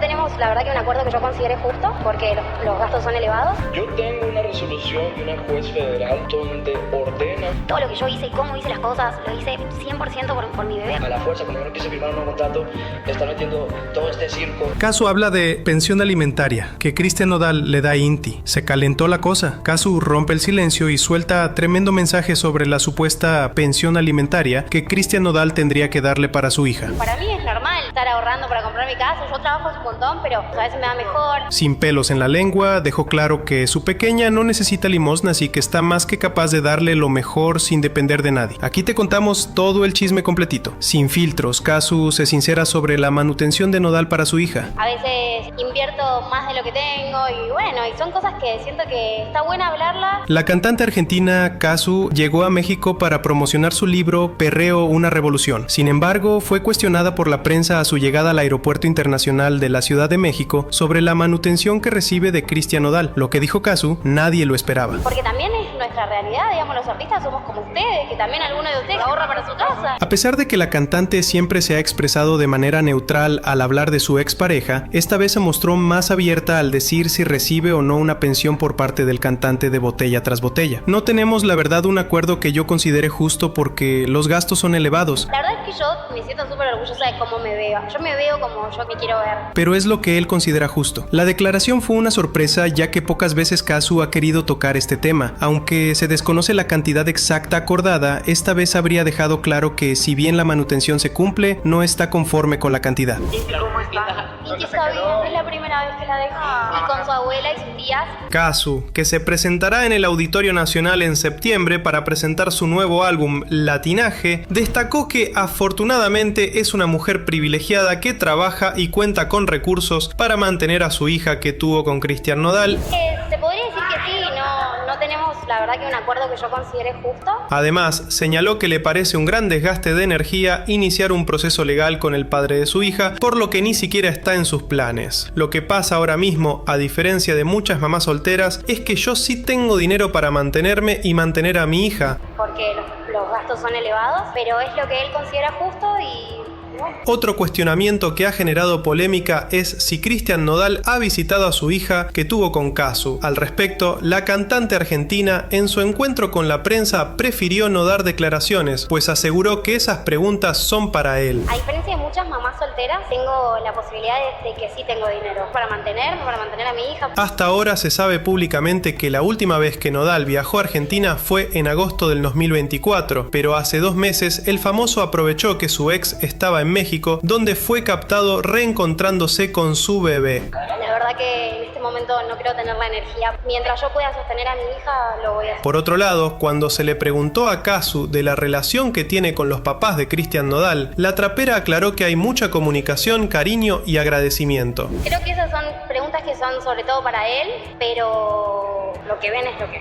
tenemos, la verdad, que un acuerdo que yo considere justo, porque los gastos son elevados. Yo tengo una resolución de una juez federal donde ordena Todo lo que yo hice y cómo hice las cosas, lo hice 100% por mi bebé. a la fuerza, como yo no quise firmar un contrato, está metiendo todo este circo. Casu habla de pensión alimentaria que Cristian Nodal le da a Inti. Se calentó la cosa. Casu rompe el silencio y suelta tremendo mensaje sobre la supuesta pensión alimentaria que Cristian Nodal tendría que darle para su hija. Para mí es normal estar ahorrando para comprar mi casa. Yo trabajo un montón, pero a veces me da mejor. Sin pelos en la lengua, dejó claro que su pequeña no necesita limosnas y que está más que capaz de darle lo mejor sin depender de nadie. Aquí te contamos todo el chisme completito. Sin filtros, Casu se sincera sobre la manutención de Nodal para su hija. A veces invierto más de lo que tengo y bueno, y son cosas que siento que está buena hablarla. La cantante argentina Casu llegó a México para promocionar su libro Perreo, una revolución. Sin embargo, fue cuestionada por la prensa a su llegada al Aeropuerto Internacional de la Ciudad de México sobre la manutención que recibe de Cristian Nodal. Lo que dijo Casu, nadie lo esperaba. Porque también es nuestra realidad, digamos, los artistas somos como ustedes, que también alguno de ustedes ahorra para su casa. A pesar de que la cantante siempre se ha expresado de manera neutral al hablar de su expareja, esta vez se mostró más abierta al decir si recibe o no una pensión por parte del cantante de Botella tras Botella. No tenemos, la verdad, un acuerdo que yo considere justo porque los gastos son elevados. La verdad es que yo me siento súper orgullosa de cómo me veo. Yo me veo como yo me quiero ver. Pero es lo que él considera justo. La declaración fue una sorpresa ya que pocas veces Casu ha querido tocar este tema. Aunque se desconoce la cantidad exacta acordada, esta vez habría dejado claro que si bien la manutención se cumple, no está conforme con la cantidad. ¿Cómo está? Y que está bien, es la primera vez que la dejo. Y con su abuela y sus tías. Casu, que se presentará en el Auditorio Nacional en septiembre para presentar su nuevo álbum Latinaje, destacó que afortunadamente es una mujer privilegiada que trabaja y cuenta con recursos para mantener a su hija que tuvo con Cristian Nodal. Se podría decir que sí, no tenemos, la verdad, que un acuerdo que yo considere justo. Además, señaló que le parece un gran desgaste de energía iniciar un proceso legal con el padre de su hija, por lo que ni siquiera está en sus planes. Lo que pasa ahora mismo, a diferencia de muchas mamás solteras, es que yo sí tengo dinero para mantenerme y mantener a mi hija. Porque los gastos son elevados, pero es lo que él considera justo y... Otro cuestionamiento que ha generado polémica es si Cristian Nodal ha visitado a su hija que tuvo con Casu. Al respecto, la cantante argentina en su encuentro con la prensa prefirió no dar declaraciones, pues aseguró que esas preguntas son para él. A diferencia de muchas mamás solteras, tengo la posibilidad de que sí tengo dinero para mantenerme, para mantener a mi hija. Hasta ahora se sabe públicamente que la última vez que Nodal viajó a Argentina fue en agosto del 2024, pero hace 2 meses el famoso aprovechó que su ex estaba en México, donde fue captado reencontrándose con su bebé. La verdad que en este momento no creo tener la energía. Mientras yo pueda sostener a mi hija, lo voy a hacer. Por otro lado, cuando se le preguntó a Casu de la relación que tiene con los papás de Cristian Nodal, la trapera aclaró que hay mucha comunicación, cariño y agradecimiento. Creo que esas son preguntas que son sobre todo para él, pero lo que ven es lo que...